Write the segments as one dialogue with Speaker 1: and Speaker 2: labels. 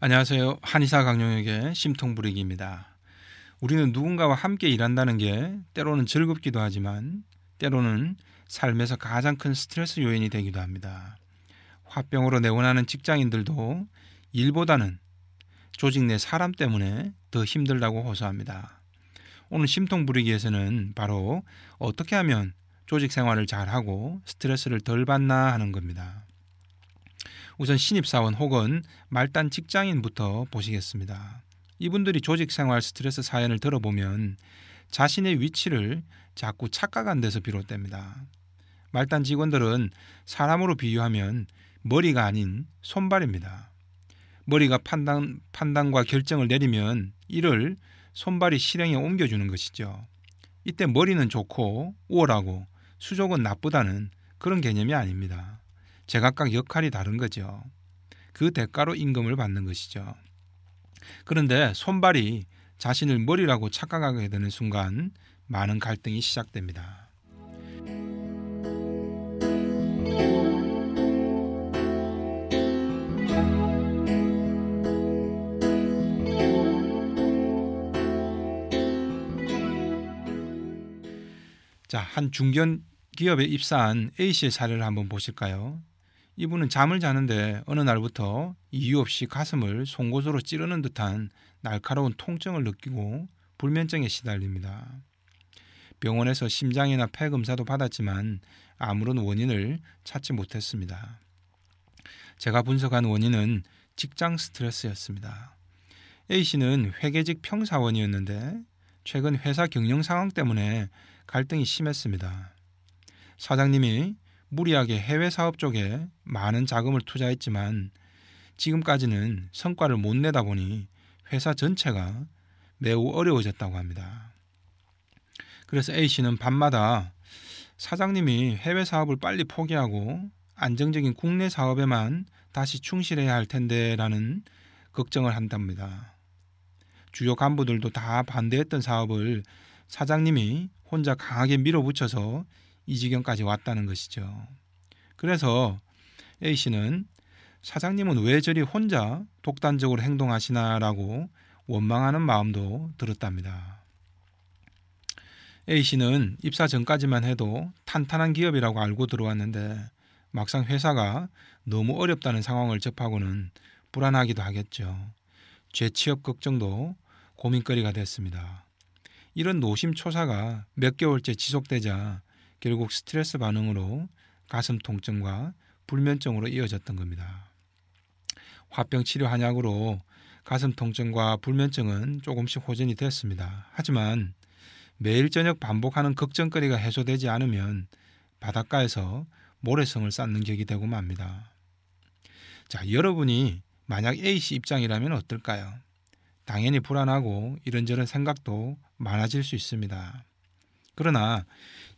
Speaker 1: 안녕하세요. 한의사 강용혁의 심통부리기입니다. 우리는 누군가와 함께 일한다는 게 때로는 즐겁기도 하지만 때로는 삶에서 가장 큰 스트레스 요인이 되기도 합니다. 화병으로 내원하는 직장인들도 일보다는 조직 내 사람 때문에 더 힘들다고 호소합니다. 오늘 심통부리기에서는 바로 어떻게 하면 조직 생활을 잘하고 스트레스를 덜 받나 하는 겁니다. 우선 신입사원 혹은 말단 직장인부터 보시겠습니다. 이분들이 조직생활 스트레스 사연을 들어보면 자신의 위치를 자꾸 착각한 데서 비롯됩니다. 말단 직원들은 사람으로 비유하면 머리가 아닌 손발입니다. 머리가 판단과 결정을 내리면 이를 손발이 실행에 옮겨주는 것이죠. 이때 머리는 좋고 우월하고 수족은 나쁘다는 그런 개념이 아닙니다. 제각각 역할이 다른 거죠. 그 대가로 임금을 받는 것이죠. 그런데 손발이 자신을 머리라고 착각하게 되는 순간 많은 갈등이 시작됩니다. 자, 한 중견 기업에 입사한 A씨의 사례를 한번 보실까요? 이분은 잠을 자는데 어느 날부터 이유 없이 가슴을 송곳으로 찌르는 듯한 날카로운 통증을 느끼고 불면증에 시달립니다. 병원에서 심장이나 폐 검사도 받았지만 아무런 원인을 찾지 못했습니다. 제가 분석한 원인은 직장 스트레스였습니다. A씨는 회계직 평사원이었는데 최근 회사 경영 상황 때문에 갈등이 심했습니다. 사장님이 무리하게 해외 사업 쪽에 많은 자금을 투자했지만 지금까지는 성과를 못 내다 보니 회사 전체가 매우 어려워졌다고 합니다. 그래서 A씨는 밤마다 사장님이 해외 사업을 빨리 포기하고 안정적인 국내 사업에만 다시 충실해야 할 텐데 라는 걱정을 한답니다. 주요 간부들도 다 반대했던 사업을 사장님이 혼자 강하게 밀어붙여서 이 지경까지 왔다는 것이죠. 그래서 A씨는 사장님은 왜 저리 혼자 독단적으로 행동하시나라고 원망하는 마음도 들었답니다. A씨는 입사 전까지만 해도 탄탄한 기업이라고 알고 들어왔는데 막상 회사가 너무 어렵다는 상황을 접하고는 불안하기도 하겠죠. 재취업 걱정도 고민거리가 됐습니다. 이런 노심초사가 몇 개월째 지속되자 결국 스트레스 반응으로 가슴 통증과 불면증으로 이어졌던 겁니다. 화병 치료 한약으로 가슴 통증과 불면증은 조금씩 호전이 됐습니다. 하지만 매일 저녁 반복하는 걱정거리가 해소되지 않으면 바닷가에서 모래성을 쌓는 격이 되고 맙니다. 자, 여러분이 만약 A씨 입장이라면 어떨까요? 당연히 불안하고 이런저런 생각도 많아질 수 있습니다. 그러나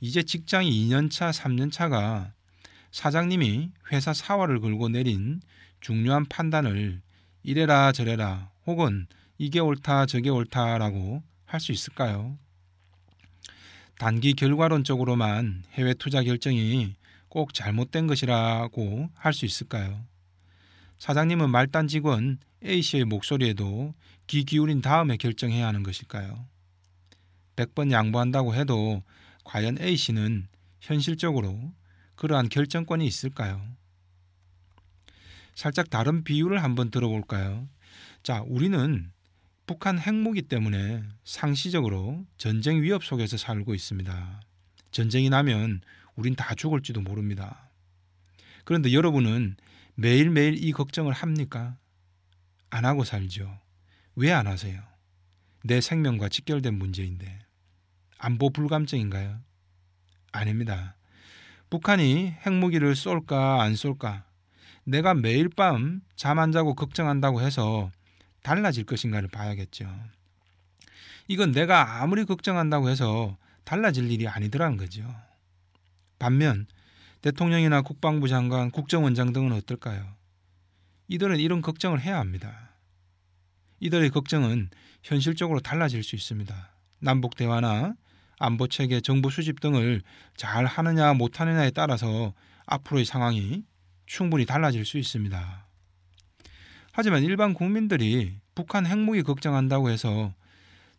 Speaker 1: 이제 직장이 2년차, 3년차가 사장님이 회사 사활을 걸고 내린 중요한 판단을 이래라 저래라 혹은 이게 옳다 저게 옳다라고 할 수 있을까요? 단기 결과론적으로만 해외 투자 결정이 꼭 잘못된 것이라고 할 수 있을까요? 사장님은 말단 직원 A씨의 목소리에도 귀 기울인 다음에 결정해야 하는 것일까요? 100번 양보한다고 해도 과연 A씨는 현실적으로 그러한 결정권이 있을까요? 살짝 다른 비유를 한번 들어볼까요? 자, 우리는 북한 핵무기 때문에 상시적으로 전쟁 위협 속에서 살고 있습니다. 전쟁이 나면 우린 다 죽을지도 모릅니다. 그런데 여러분은 매일매일 이 걱정을 합니까? 안 하고 살죠. 왜 안 하세요? 내 생명과 직결된 문제인데. 안보 불감증인가요? 아닙니다. 북한이 핵무기를 쏠까 안 쏠까? 내가 매일 밤 잠 안 자고 걱정한다고 해서 달라질 것인가를 봐야겠죠. 이건 내가 아무리 걱정한다고 해서 달라질 일이 아니더라는 거죠. 반면 대통령이나 국방부 장관, 국정원장 등은 어떨까요? 이들은 이런 걱정을 해야 합니다. 이들의 걱정은 현실적으로 달라질 수 있습니다. 남북 대화나 안보 체계, 정보 수집 등을 잘 하느냐 못하느냐에 따라서 앞으로의 상황이 충분히 달라질 수 있습니다. 하지만 일반 국민들이 북한 핵무기 걱정한다고 해서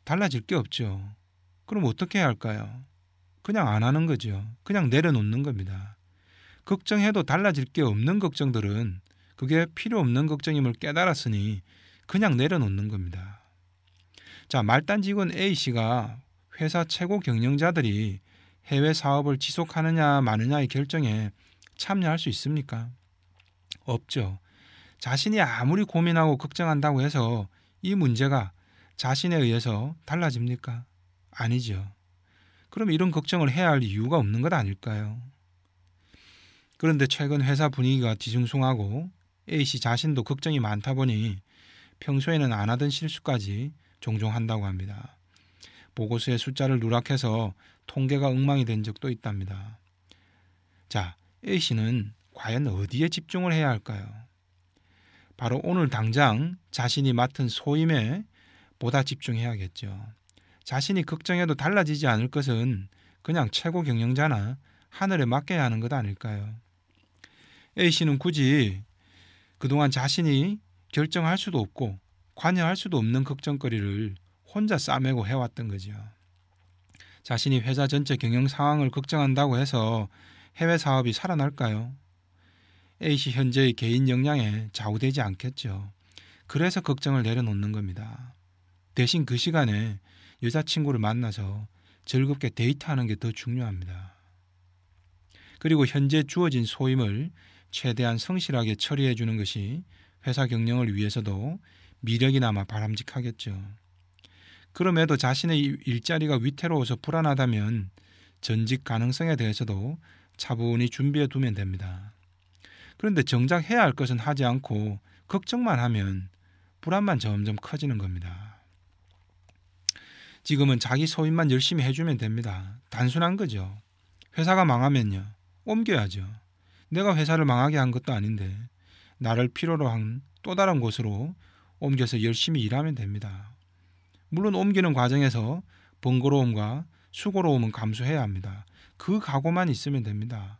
Speaker 1: 달라질 게 없죠. 그럼 어떻게 해야 할까요? 그냥 안 하는 거죠. 그냥 내려놓는 겁니다. 걱정해도 달라질 게 없는 걱정들은 그게 필요 없는 걱정임을 깨달았으니 그냥 내려놓는 겁니다. 자, 말단 직원 A씨가 회사 최고 경영자들이 해외 사업을 지속하느냐 마느냐의 결정에 참여할 수 있습니까? 없죠. 자신이 아무리 고민하고 걱정한다고 해서 이 문제가 자신에 의해서 달라집니까? 아니죠. 그럼 이런 걱정을 해야 할 이유가 없는 것 아닐까요? 그런데 최근 회사 분위기가 뒤숭숭하고 A씨 자신도 걱정이 많다 보니 평소에는 안 하던 실수까지 종종 한다고 합니다. 보고서에 숫자를 누락해서 통계가 엉망이 된 적도 있답니다. 자, A씨는 과연 어디에 집중을 해야 할까요? 바로 오늘 당장 자신이 맡은 소임에 보다 집중해야겠죠. 자신이 걱정해도 달라지지 않을 것은 그냥 최고 경영자나 하늘에 맡겨야 하는 것 아닐까요? A씨는 굳이 그동안 자신이 결정할 수도 없고 관여할 수도 없는 걱정거리를 혼자 싸매고 해왔던 거죠. 자신이 회사 전체 경영 상황을 걱정한다고 해서 해외 사업이 살아날까요? A씨 현재의 개인 역량에 좌우되지 않겠죠. 그래서 걱정을 내려놓는 겁니다. 대신 그 시간에 여자친구를 만나서 즐겁게 데이트하는 게 더 중요합니다. 그리고 현재 주어진 소임을 최대한 성실하게 처리해 주는 것이 회사 경영을 위해서도 미력이나마 바람직하겠죠. 그럼에도 자신의 일자리가 위태로워서 불안하다면 전직 가능성에 대해서도 차분히 준비해 두면 됩니다. 그런데 정작 해야 할 것은 하지 않고 걱정만 하면 불안만 점점 커지는 겁니다. 지금은 자기 소임만 열심히 해주면 됩니다. 단순한 거죠. 회사가 망하면요. 옮겨야죠. 내가 회사를 망하게 한 것도 아닌데 나를 필요로 한 또 다른 곳으로 옮겨서 열심히 일하면 됩니다. 물론 옮기는 과정에서 번거로움과 수고로움은 감수해야 합니다. 그 각오만 있으면 됩니다.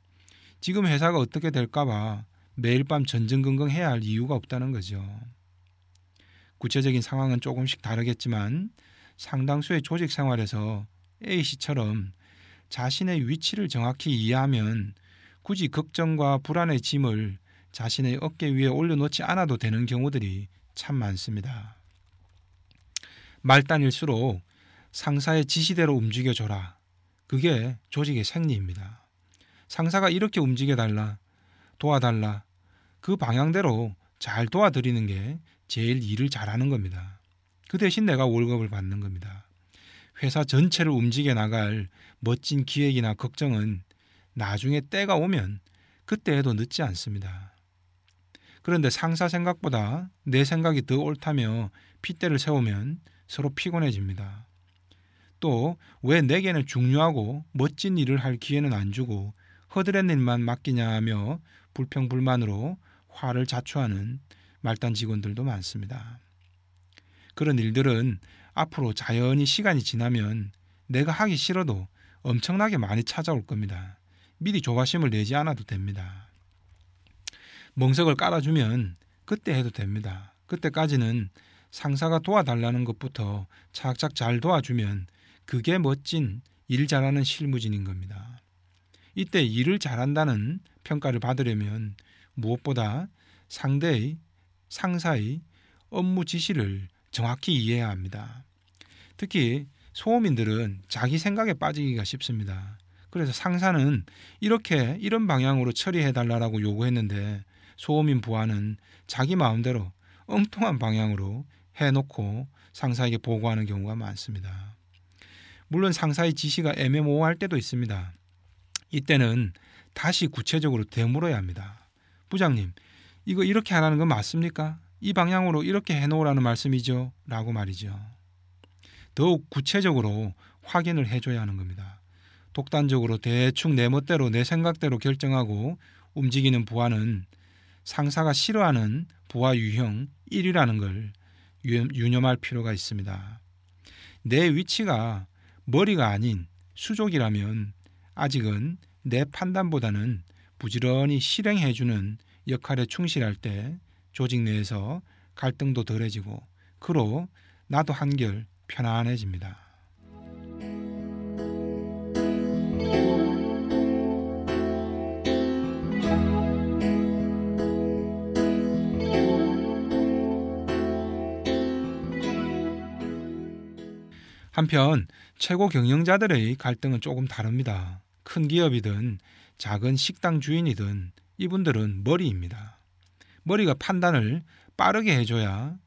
Speaker 1: 지금 회사가 어떻게 될까봐 매일 밤 전전긍긍해야 할 이유가 없다는 거죠. 구체적인 상황은 조금씩 다르겠지만 상당수의 조직 생활에서 A씨처럼 자신의 위치를 정확히 이해하면 굳이 걱정과 불안의 짐을 자신의 어깨 위에 올려놓지 않아도 되는 경우들이 참 많습니다. 말단일수록 상사의 지시대로 움직여줘라. 그게 조직의 생리입니다. 상사가 이렇게 움직여달라, 도와달라. 그 방향대로 잘 도와드리는 게 제일 일을 잘하는 겁니다. 그 대신 내가 월급을 받는 겁니다. 회사 전체를 움직여 나갈 멋진 기획이나 걱정은 나중에 때가 오면 그때 해도 늦지 않습니다. 그런데 상사 생각보다 내 생각이 더 옳다며 핏대를 세우면 서로 피곤해집니다. 또 왜 내게는 중요하고 멋진 일을 할 기회는 안 주고 허드렛 일만 맡기냐 하며 불평불만으로 화를 자초하는 말단 직원들도 많습니다. 그런 일들은 앞으로 자연히 시간이 지나면 내가 하기 싫어도 엄청나게 많이 찾아올 겁니다. 미리 조바심을 내지 않아도 됩니다. 멍석을 깔아주면 그때 해도 됩니다. 그때까지는 상사가 도와달라는 것부터 착착 잘 도와주면 그게 멋진 일 잘하는 실무진인 겁니다. 이때 일을 잘한다는 평가를 받으려면 무엇보다 상사의 업무 지시를 정확히 이해해야 합니다. 특히 소음인들은 자기 생각에 빠지기가 쉽습니다. 그래서 상사는 이런 방향으로 처리해달라고 요구했는데 소음인 부하는 자기 마음대로 엉뚱한 방향으로 해놓고 상사에게 보고하는 경우가 많습니다. 물론 상사의 지시가 애매모호할 때도 있습니다. 이때는 다시 구체적으로 되물어야 합니다. 부장님, 이거 이렇게 하라는 건 맞습니까? 이 방향으로 이렇게 해놓으라는 말씀이죠? 라고 말이죠. 더욱 구체적으로 확인을 해줘야 하는 겁니다. 독단적으로 대충 내 멋대로 내 생각대로 결정하고 움직이는 부하는 상사가 싫어하는 부하 유형 1위라는 걸 유념할 필요가 있습니다. 내 위치가 머리가 아닌 수족이라면 아직은 내 판단보다는 부지런히 실행해주는 역할에 충실할 때 조직 내에서 갈등도 덜해지고 그로 나도 한결 편안해집니다. 한편 최고 경영자들의 갈등은 조금 다릅니다. 큰 기업이든 작은 식당 주인이든 이분들은 머리입니다. 머리가 판단을 빠르게 해줘야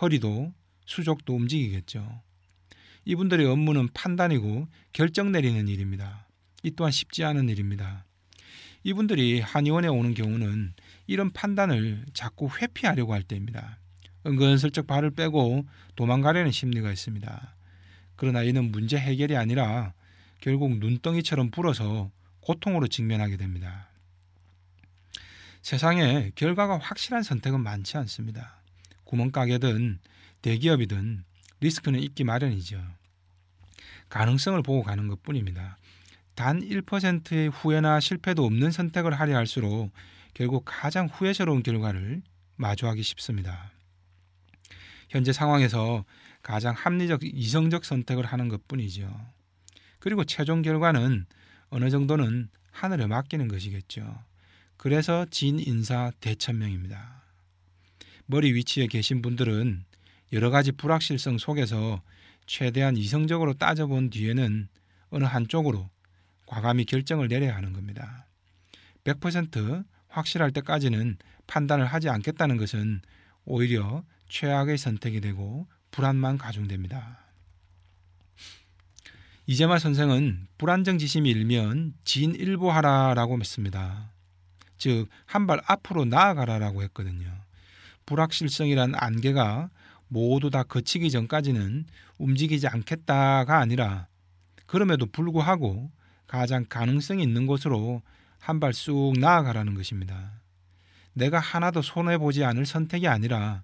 Speaker 1: 허리도 수족도 움직이겠죠. 이분들의 업무는 판단이고 결정 내리는 일입니다. 이 또한 쉽지 않은 일입니다. 이분들이 한의원에 오는 경우는 이런 판단을 자꾸 회피하려고 할 때입니다. 은근슬쩍 발을 빼고 도망가려는 심리가 있습니다. 그러나 이는 문제 해결이 아니라 결국 눈덩이처럼 불어서 고통으로 직면하게 됩니다. 세상에 결과가 확실한 선택은 많지 않습니다. 구멍가게든 대기업이든 리스크는 있기 마련이죠. 가능성을 보고 가는 것뿐입니다. 단 1%의 후회나 실패도 없는 선택을 하려 할수록 결국 가장 후회스러운 결과를 마주하기 쉽습니다. 현재 상황에서 가장 합리적 이성적 선택을 하는 것뿐이죠. 그리고 최종 결과는 어느 정도는 하늘에 맡기는 것이겠죠. 그래서 진인사 대천명입니다. 머리 위치에 계신 분들은 여러 가지 불확실성 속에서 최대한 이성적으로 따져본 뒤에는 어느 한쪽으로 과감히 결정을 내려야 하는 겁니다. 100% 확실할 때까지는 판단을 하지 않겠다는 것은 오히려 최악의 선택이 되고 불안만 가중됩니다. 이재마 선생은 불안정지심이 일면 진일보하라라고 했습니다. 즉 한 발 앞으로 나아가라라고 했거든요. 불확실성이란 안개가 모두 다 거치기 전까지는 움직이지 않겠다가 아니라 그럼에도 불구하고 가장 가능성이 있는 곳으로 한 발 쑥 나아가라는 것입니다. 내가 하나도 손해보지 않을 선택이 아니라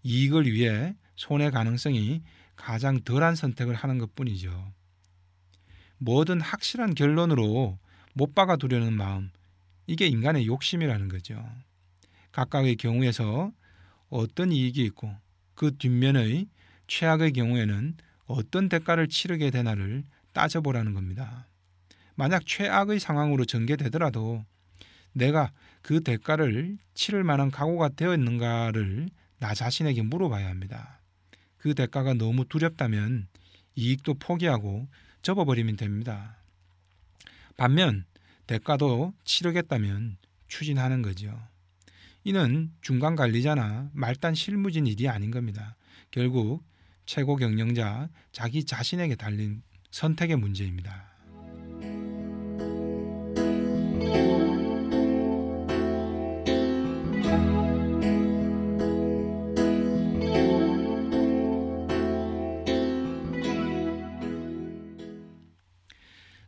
Speaker 1: 이익을 위해 손해 가능성이 가장 덜한 선택을 하는 것뿐이죠. 뭐든 확실한 결론으로 못 박아두려는 마음, 이게 인간의 욕심이라는 거죠. 각각의 경우에서 어떤 이익이 있고 그 뒷면의 최악의 경우에는 어떤 대가를 치르게 되나를 따져보라는 겁니다. 만약 최악의 상황으로 전개되더라도 내가 그 대가를 치를 만한 각오가 되어 있는가를 나 자신에게 물어봐야 합니다. 그 대가가 너무 두렵다면 이익도 포기하고 접어버리면 됩니다. 반면 대가도 치르겠다면 추진하는 거죠. 이는 중간관리자나 말단 실무진 일이 아닌 겁니다. 결국 최고 경영자 자기 자신에게 달린 선택의 문제입니다.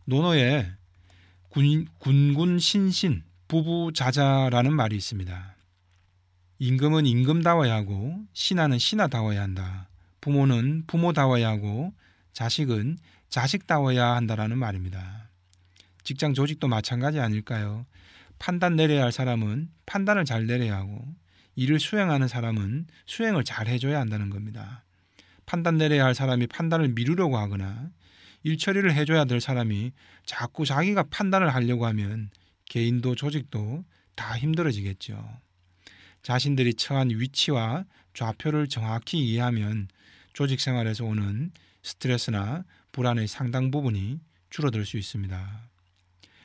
Speaker 1: 논어에 군군신신 부부자자라는 말이 있습니다. 임금은 임금다워야 하고 신하는 신하다워야 한다. 부모는 부모다워야 하고 자식은 자식다워야 한다라는 말입니다. 직장 조직도 마찬가지 아닐까요? 판단 내려야 할 사람은 판단을 잘 내려야 하고 일을 수행하는 사람은 수행을 잘 해줘야 한다는 겁니다. 판단 내려야 할 사람이 판단을 미루려고 하거나 일 처리를 해줘야 될 사람이 자꾸 자기가 판단을 하려고 하면 개인도 조직도 다 힘들어지겠죠. 자신들이 처한 위치와 좌표를 정확히 이해하면 조직 생활에서 오는 스트레스나 불안의 상당 부분이 줄어들 수 있습니다.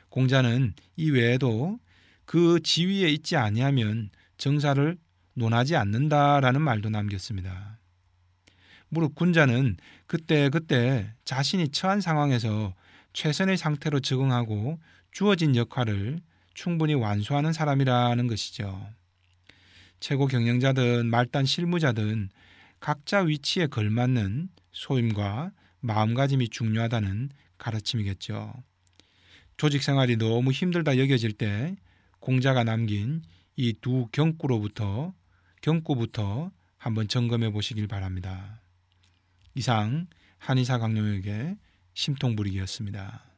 Speaker 1: 공자는 이 외에도 그 지위에 있지 아니하면 정사를 논하지 않는다라는 말도 남겼습니다. 무릇 군자는 그때그때 자신이 처한 상황에서 최선의 상태로 적응하고 주어진 역할을 충분히 완수하는 사람이라는 것이죠. 최고 경영자든 말단 실무자든 각자 위치에 걸맞는 소임과 마음가짐이 중요하다는 가르침이겠죠. 조직 생활이 너무 힘들다 여겨질 때 공자가 남긴 이 두 경구부터 한번 점검해 보시길 바랍니다. 이상 한의사 강용혁의 심통부리기였습니다.